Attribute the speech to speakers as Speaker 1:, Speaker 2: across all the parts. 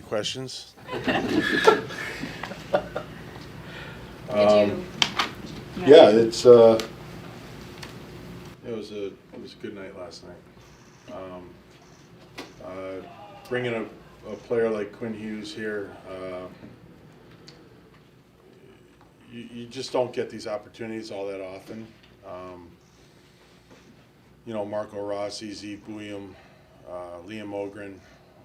Speaker 1: questions?
Speaker 2: Yeah,
Speaker 1: it's it was a good night last night. Bringing a player like Quinn Hughes here, you just don't get these opportunities all that often. Marco Rossi, Z Bouillon, Liam Ogren,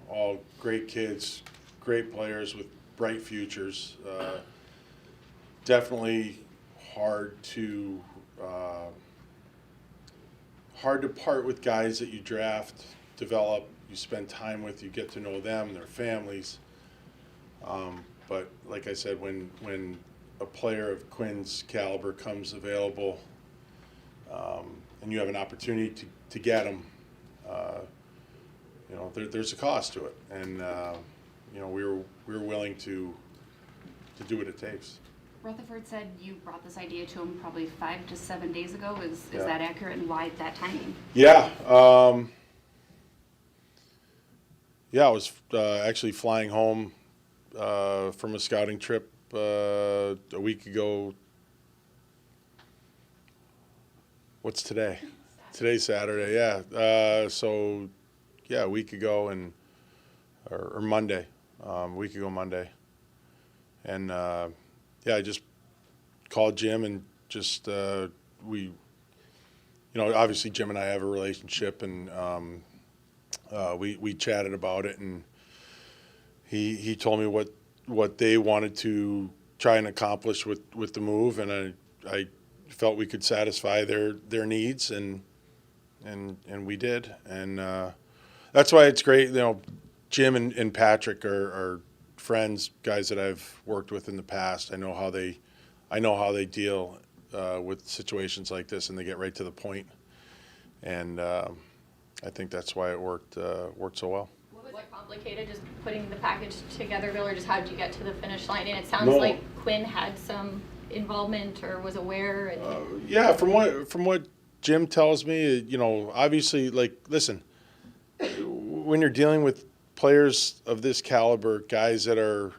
Speaker 1: all great kids, great players with bright futures. Definitely hard to part with guys that you draft, develop, you spend time with, you get to know them, their families. But like I said, when a player of Quinn's caliber comes available, and you have an opportunity to get him, there's a cost to it, and we were willing to do what it takes.
Speaker 2: Rutherford said you brought this idea to him probably 5 to 7 days ago. Is
Speaker 1: Yeah.
Speaker 2: that accurate, and why that timing?
Speaker 1: Yeah. I was actually flying home from a scouting trip a week ago. What's today? Today's Saturday, yeah. A week ago or Monday, a week ago Monday. And I just called Jim and just obviously Jim and I have a relationship, and we chatted about it, and he told me what they wanted to try and accomplish with the move, and I felt we could satisfy their needs, and we did, and that's why it's great. Jim and Patrick are friends, guys that I've worked with in the past. I know how they deal with situations like this, and they get right to the point. And I think that's why it worked so well.
Speaker 3: Was it complicated just putting the package together, Bill, or just how did you get to the finish line? And it sounds
Speaker 1: No.
Speaker 3: like Quinn had some involvement or was aware. And
Speaker 1: Yeah, from what Jim tells me, obviously, listen, when you're dealing with players of this caliber, guys that have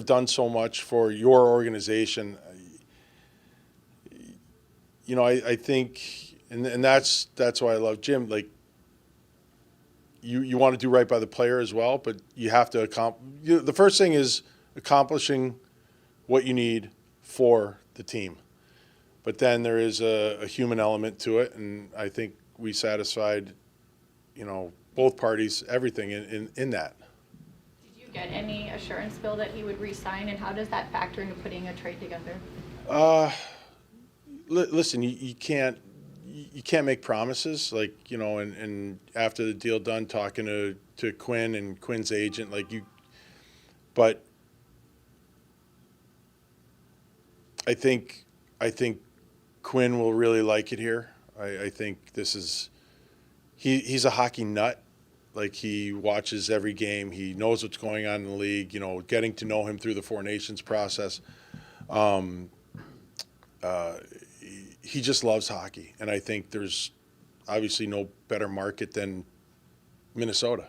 Speaker 1: done so much for your organization, I think, and that's why I love Jim. You want to do right by the player as well, but you have to the first thing is accomplishing what you need for the team. But then there is a human element to it, and I think we satisfied, both parties, everything in that.
Speaker 3: did you get any assurance, Bill, that he would re-sign, and how does that factor into putting a trade together?
Speaker 1: Listen, you can't make promises, and after the deal done, talking to Quinn and Quinn's agent, but I think Quinn will really like it here. I think he's a hockey nut. He watches every game. He knows what's going on in the league. Getting to know him through the Four Nations process. He just loves hockey, and I think there's obviously no better market than Minnesota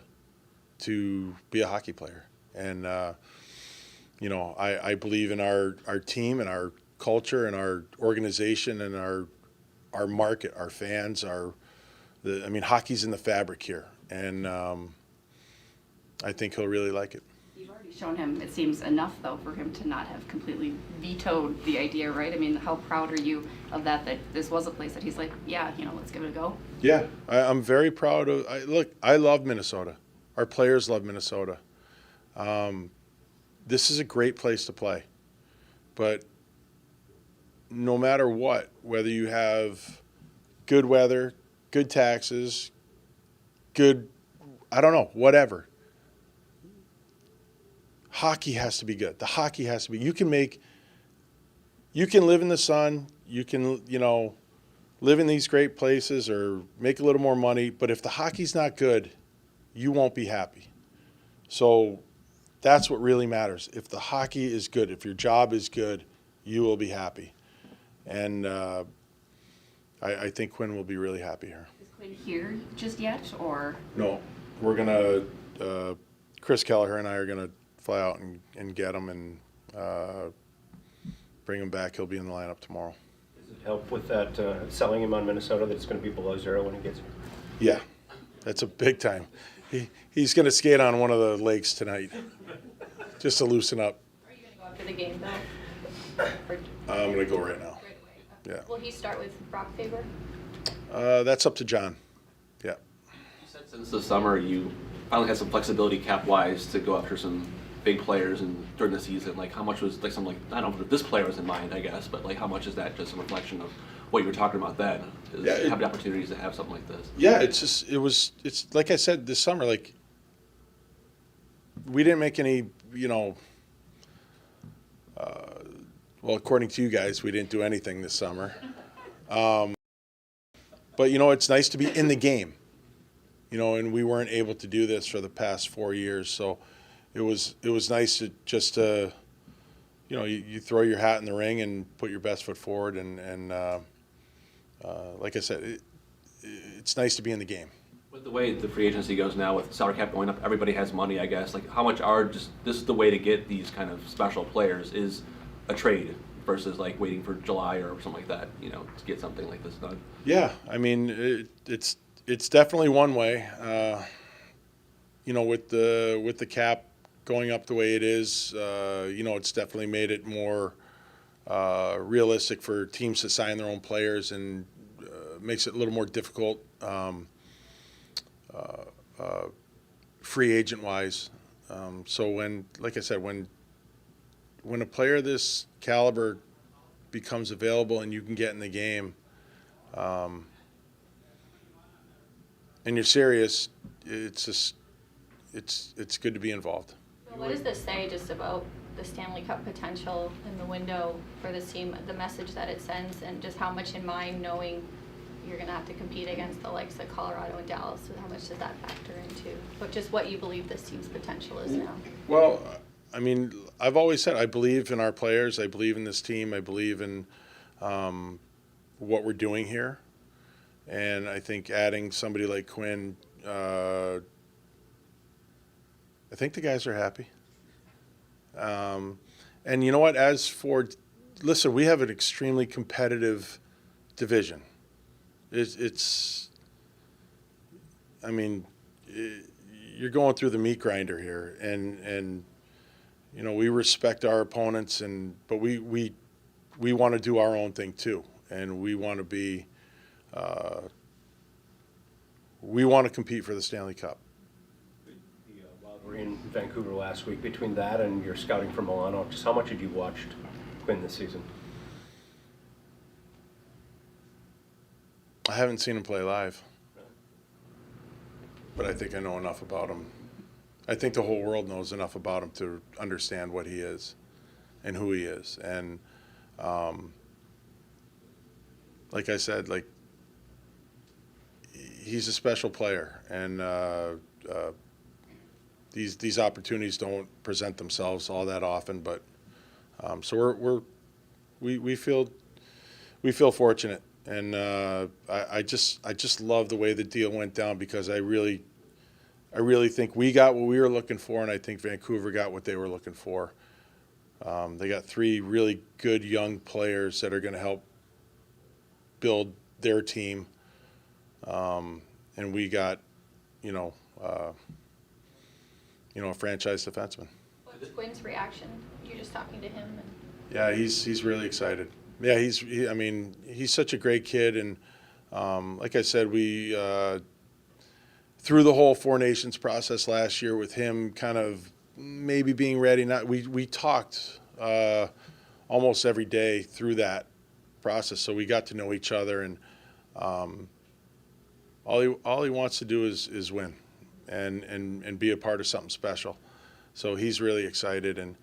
Speaker 1: to be a hockey player. And I believe in our team and our culture and our organization and our market, our fans, hockey's in the fabric here, and I think he'll really like it.
Speaker 2: You've already shown him, it seems, enough, though, for him to not have completely vetoed the idea, right? I mean, how proud are you of that this was a place that he's like, yeah, let's give it a go?
Speaker 1: Yeah, I'm very proud of. I love Minnesota. Our players love Minnesota. This is a great place to play, but no matter what, whether you have good weather, good taxes, whatever. Hockey has to be good. The hockey has to be. You can live in the sun. You can, live in these great places or make a little more money. But if the hockey's not good, you won't be happy. So that's what really matters. If the hockey is good, if your job is good, you will be happy. And I think Quinn will be really happy here.
Speaker 2: Is Quinn here just yet, or?
Speaker 1: No, we're gonna Chris Kelleher and I are going to fly out and get him and bring him back. He'll be in the lineup tomorrow.
Speaker 4: Does it help with that selling him on Minnesota that it's going to be below zero when he gets here?
Speaker 1: Yeah, that's a big time. He's going to skate on one of the lakes tonight just to loosen up.
Speaker 3: Are you going to go after the game, though?
Speaker 1: I'm going to go right now.
Speaker 3: Right away?
Speaker 1: Yeah.
Speaker 3: Will he start with Brock Faber?
Speaker 1: That's up to John. Yeah.
Speaker 5: You said since the summer you finally had some flexibility cap-wise to go after some big players and during the season. Like, how much was, like, something like, I don't know if this player was in mind, I guess, but, like, how much is that just a reflection of what you were talking about then? Have the opportunities to have something like this?
Speaker 1: Yeah, it's like I said this summer, like, we didn't make any, well, according to you guys, we didn't do anything this summer. But, it's nice to be in the game, and we weren't able to do this for the past 4 years. So it was nice to just, you throw your hat in the ring and put your best foot forward. And like I said, it's nice to be in the game.
Speaker 5: With the way the free agency goes now, with salary cap going up, everybody has money, I guess. Like, how much are this is the way to get these kind of special players is a trade versus like waiting for July or something like that, to get something like this done.
Speaker 1: Yeah, I mean it's definitely one way. With the cap going up the way it is, it's definitely made it more realistic for teams to sign their own players and makes it a little more difficult free agent wise. So like I said, when a player of this caliber becomes available and you can get in the game, and you're serious, it's good to be involved.
Speaker 3: So what does this say just about the Stanley Cup potential in the window for this team, the message that it sends, and just how much in mind knowing you're going to have to compete against the likes of Colorado and Dallas? So how much does that factor into just what you believe this team's potential is now?
Speaker 1: Well, I mean, I've always said I believe in our players. I believe in this team. I believe in what we're doing here. And I think adding somebody like Quinn, I think the guys are happy. And you know what? Listen, we have an extremely competitive division. You're going through the meat grinder here, and we respect our opponents, but we want to do our own thing too, and we want to compete for the Stanley Cup.
Speaker 4: While we were in Vancouver last week, between that and your scouting from Milano, just how much had you watched Quinn this season?
Speaker 1: I haven't seen him play live, but I think I know enough about him. I think the whole world knows enough about him to understand what he is and who he is. And like I said, he's a special player, and these opportunities don't present themselves all that often. But so we feel fortunate. And I just love the way the deal went down, because I really think we got what we were looking for, and I think Vancouver got what they were looking for. They got 3 really good young players that are going to help build their team, and we got, a franchise defenseman.
Speaker 3: What's Quinn's reaction? You just talking to him?
Speaker 1: Yeah, he's really excited. Yeah, he's such a great kid, and like I said, we through the whole Four Nations process last year with him kind of maybe being ready. We talked almost every day through that process, so we got to know each other, and all he wants to do is win, and be a part of something special. So he's really excited, and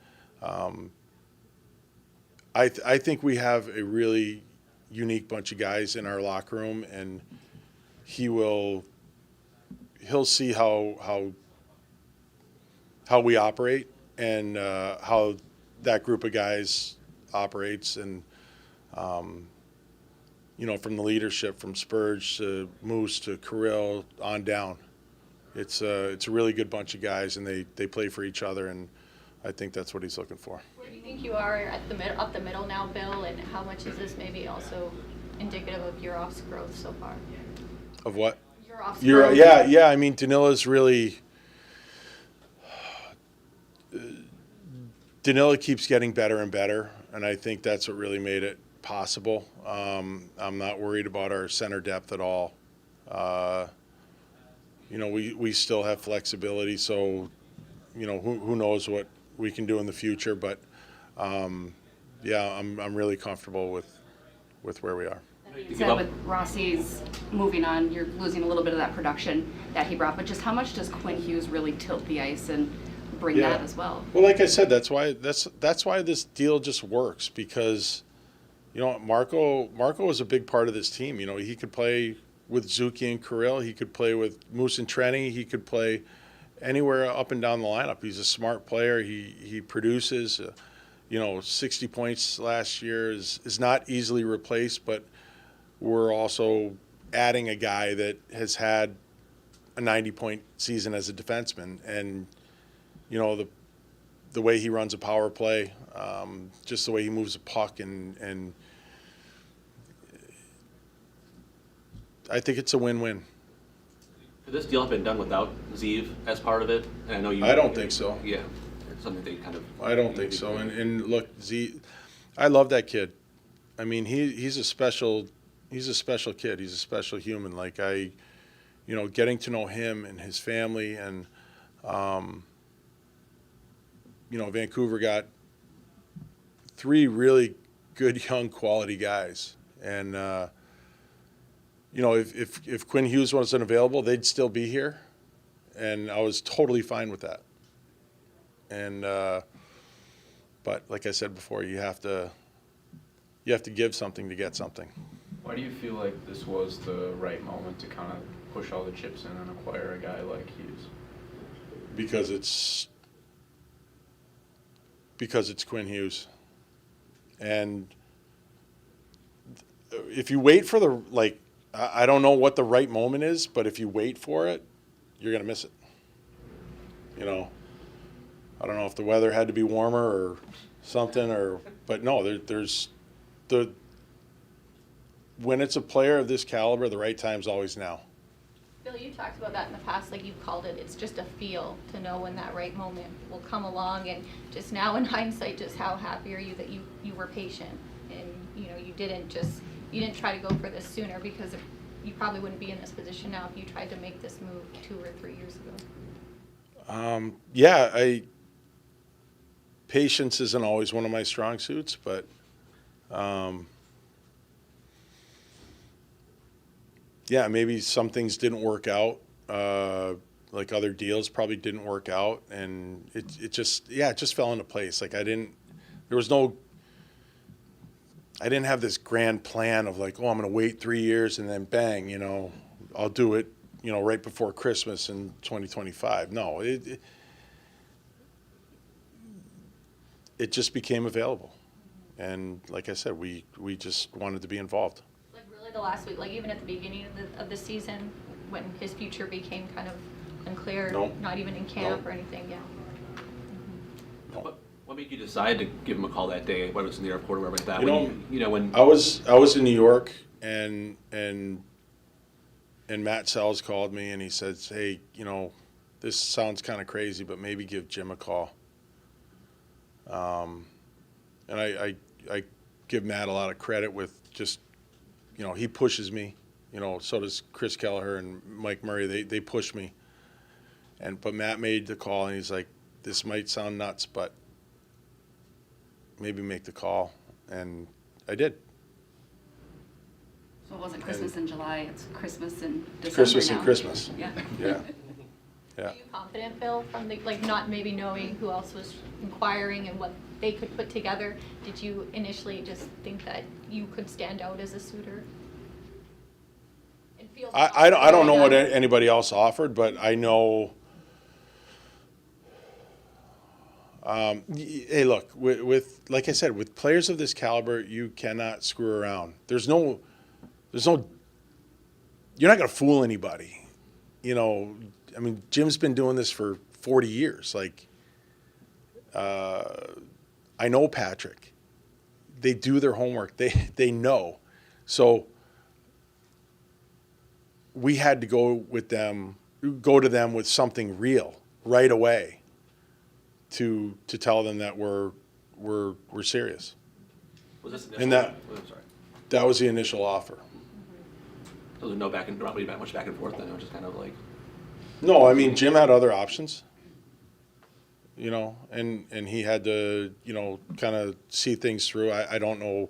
Speaker 1: I think we have a really unique bunch of guys in our locker room, and he'll see how we operate, and how that group of guys operates, and from the leadership from Spurge to Moose to Kirill on down, It's a really good bunch of guys, and they play for each other, and I think that's what he's looking for.
Speaker 3: Where do you think you are at up the middle now, Bill, and how much is this maybe also indicative of your off's growth so far?
Speaker 1: Of what?
Speaker 3: Your off's growth.
Speaker 1: Yeah. I mean, Danila's really. Danila keeps getting better and better, and I think that's what really made it possible. I'm not worried about our center depth at all. We still have flexibility, so who knows what we can do in the future. But I'm really comfortable with where we are.
Speaker 2: You said with Rossi's moving on, you're losing a little bit of that production that he brought, but just how much does Quinn Hughes really tilt the ice and bring that as well?
Speaker 1: Well, like I said, that's why this deal just works, because Marco was a big part of this team. He could play with Zuki and Kirill, he could play with Moose and Trenny, he could play anywhere up and down the lineup. He's a smart player. He produces. 60 points last year is not easily replaced, but we're also adding a guy that has had a 90-point season as a defenseman, and the way he runs a power play, just the way he moves a puck, and I think it's a win-win.
Speaker 5: Could this deal have been done without Zeev as part of it? And I know you.
Speaker 1: I don't think so.
Speaker 5: Yeah, it's something they kind of.
Speaker 1: I don't think so. And look, I love that kid. I mean, he's a special kid. He's a special human. Like getting to know him and his family, and Vancouver got 3 really good young quality guys, and if Quinn Hughes wasn't available, they'd still be here, and I was totally fine with that. And but like I said before, you have to give something to get something.
Speaker 6: Why do you feel like this was the right moment to kind of push all the chips in and acquire a guy like Hughes?
Speaker 1: Because it's Quinn Hughes, and if you wait for I don't know what the right moment is, but if you wait for it, you're gonna miss it. I don't know if the weather had to be warmer or something, but no, there's when it's a player of this caliber, the right time's always now.
Speaker 3: Bill, you talked about that in the past, like you've called it, it's just a feel to know when that right moment will come along, and just now in hindsight, just how happy are you that you were patient, and you didn't try to go for this sooner, because you probably wouldn't be in this position now if you tried to make this move 2 or 3 years ago.
Speaker 1: Patience isn't always one of my strong suits, but maybe some things didn't work out, like other deals probably didn't work out, and it just fell into place. Like I didn't have this grand plan of like, I'm going to wait 3 years and then bang, I'll do it, right before Christmas in 2025. No, it just became available. And like I said, we just wanted to be involved.
Speaker 3: Like really the last week, like even at the beginning of the season, when his future became kind of unclear,
Speaker 1: No.
Speaker 3: not even in camp
Speaker 1: No.
Speaker 3: or anything, yeah.
Speaker 5: What made you decide to give him a call that day, whether it's in the airport or wherever like that? When
Speaker 1: I was in New York, and Matt Sells called me, and he says, hey, this sounds kind of crazy, but maybe give Jim a call. And I give Matt a lot of credit with just, he pushes me, so does Chris Kelleher and Mike Murray. They push me. But Matt made the call, and he's like, this might sound nuts, but maybe make the call. And I did.
Speaker 2: So it wasn't Christmas in July, it's Christmas in December
Speaker 1: Christmas
Speaker 2: now.
Speaker 1: and Christmas.
Speaker 2: Yeah.
Speaker 1: Yeah. Yeah.
Speaker 3: Are you confident, Bill, from not maybe knowing who else was inquiring and what they could put together? Did you initially just think that you could stand out as a suitor? And feel
Speaker 1: I don't know what anybody else offered, but I know. Hey, look, with like I said, with players of this caliber, you cannot screw around. There's no. You're not going to fool anybody. I mean, Jim's been doing this for 40 years. Like, I know Patrick. They do their homework. They know. So we had to go to them with something real right away to tell them that we're serious.
Speaker 5: Was this
Speaker 1: And that-
Speaker 5: oh, I'm sorry.
Speaker 1: That was the initial offer.
Speaker 5: There was no back and not really that much back and forth then. It was just kind of like.
Speaker 1: No, I mean, Jim had other options, you know, and he had to, you know, kind of see things through. I don't know,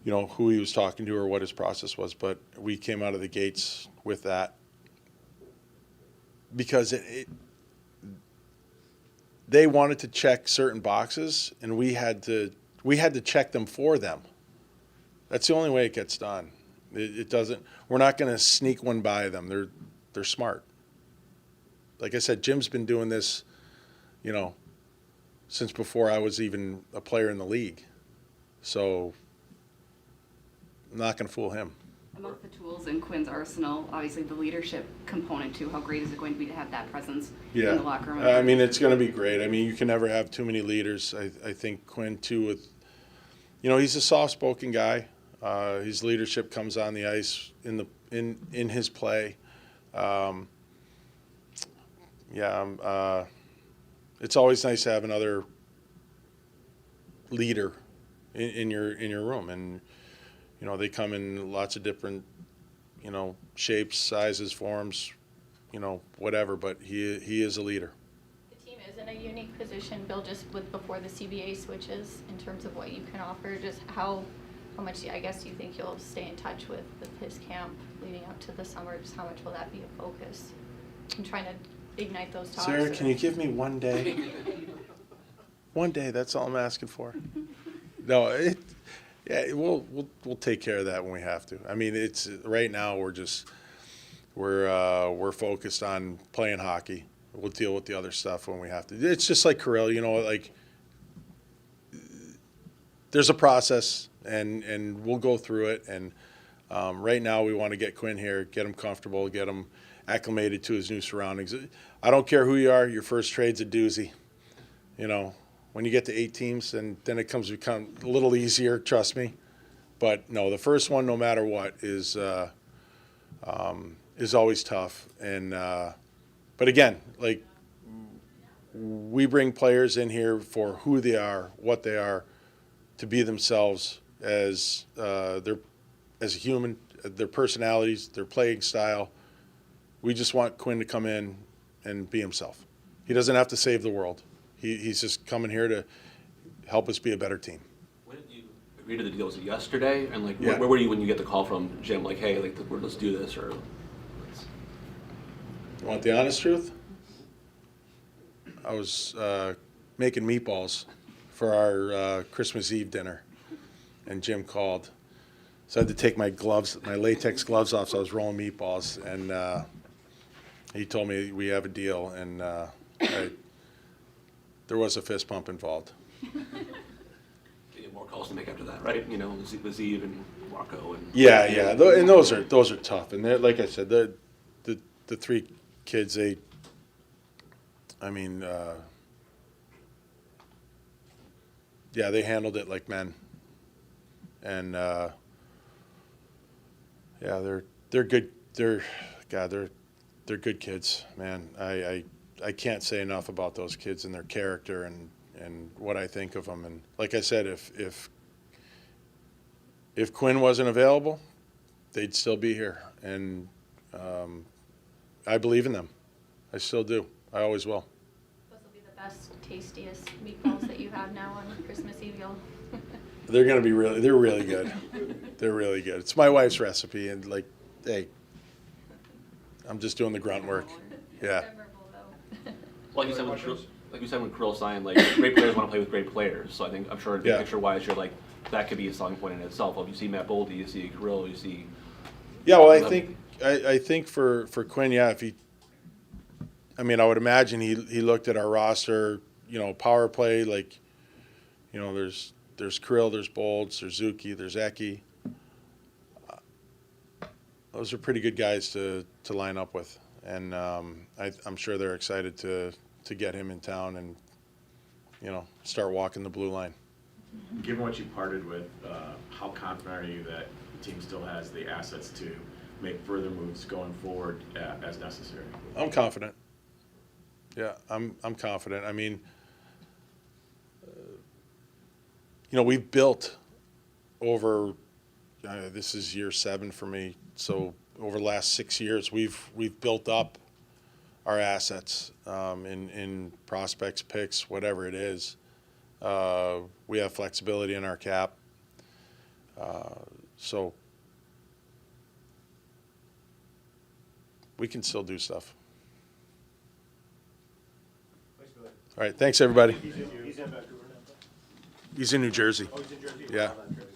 Speaker 1: you know, who he was talking to or what his process was, but we came out of the gates with that because they wanted to check certain boxes, and we had to check them for them. That's the only way it gets done. It doesn't. We're not going to sneak one by them. They're smart. Like I said, Jim's been doing this, you know, since before I was even a player in the league. So I'm not going to fool him.
Speaker 2: Amongst the tools in Quinn's arsenal, obviously the leadership component too. How great is it going to be to have that presence in the locker room?
Speaker 1: I mean, it's going to be great. I mean, you can never have too many leaders. I think Quinn too, with, you know, he's a soft-spoken guy. His leadership comes on the ice in his play. It's always nice to have another leader in your room, and you know they come in lots of different, you know, shapes, sizes, forms, you know, whatever. But he is a leader.
Speaker 3: The team is in a unique position, Bill, just with before the CBA switches in terms of what you can offer. Just how much, I guess, do you think you'll stay in touch with his camp leading up to the summer? Just how much will that be a focus? And trying to ignite those talks.
Speaker 1: Sarah, can you give me one day? One day, that's all I'm asking for. No, we'll take care of that when we have to. I mean, it's right now we're focused on playing hockey. We'll deal with the other stuff when we have to. It's just like Kirill, you know, like there's a process, and we'll go through it. And right now, we want to get Quinn here, get him comfortable, get him acclimated to his new surroundings. I don't care who you are. Your first trade's a doozy. You know, when you get to 8 teams, and then it become a little easier. Trust me. But no, the first one, no matter what, is always tough. And but again, like we bring players in here for who they are, what they are, to be themselves as a human, their personalities, their playing style. We just want Quinn to come in and be himself. He doesn't have to save the world. He's just coming here to help us be a better team.
Speaker 5: When did you agree to the deal? Was it yesterday? And like,
Speaker 1: Yeah.
Speaker 5: where were you when you get the call from Jim? Like, hey, like, let's do this, or let's...
Speaker 1: You want the honest truth? I was making meatballs for our Christmas Eve dinner, and Jim called. So I had to take my latex gloves off, so I was rolling meatballs, and he told me we have a deal, and there was a fist pump involved.
Speaker 5: You have more calls to make after that, right? You know, with Eve and Marco and...
Speaker 1: Yeah. And those are tough. And they're, like I said, the 3 kids, they handled it like men. And they're good. They're good kids, man. I can't say enough about those kids and their character and what I think of them. And like I said, if Quinn wasn't available, they'd still be here. And I believe in them. I still do. I always will.
Speaker 3: Those will be the best, tastiest meatballs that you have now on Christmas Eve.
Speaker 1: They're going to be they're really good. They're really good. It's my wife's recipe, and like, hey, I'm just doing the grunt work. Yeah.
Speaker 3: Memorable, though.
Speaker 5: Well, like you said when Kirill signed, like, great players want to play with great players. So I'm sure
Speaker 1: Yeah.
Speaker 5: picture-wise, you're like, that could be a selling point in itself. Well, if you see Matt Boldy, you see Kirill, you see...
Speaker 1: Yeah, well, I think for Quinn, yeah, I would imagine he looked at our roster, you know, power play, like, you know, there's Kirill, there's Bolds, there's Zuki, there's Eki. Those are pretty good guys to line up with. and I'm sure they're excited to get him in town and, you know, start walking the blue line.
Speaker 7: Given what you parted with, how confident are you that the team still has the assets to make further moves going forward as necessary?
Speaker 1: I'm confident. Yeah, I'm confident. I mean, you know, we've built over, this is year 7 for me, so over the last 6 years, we've built up our assets in prospects, picks, whatever it is. We have flexibility in our cap. So we can still do stuff. All right, thanks, everybody.
Speaker 4: He's in Vancouver now.
Speaker 1: He's in New Jersey.
Speaker 4: Oh, he's in Jersey?
Speaker 1: Yeah.
Speaker 4: Oh, that's great.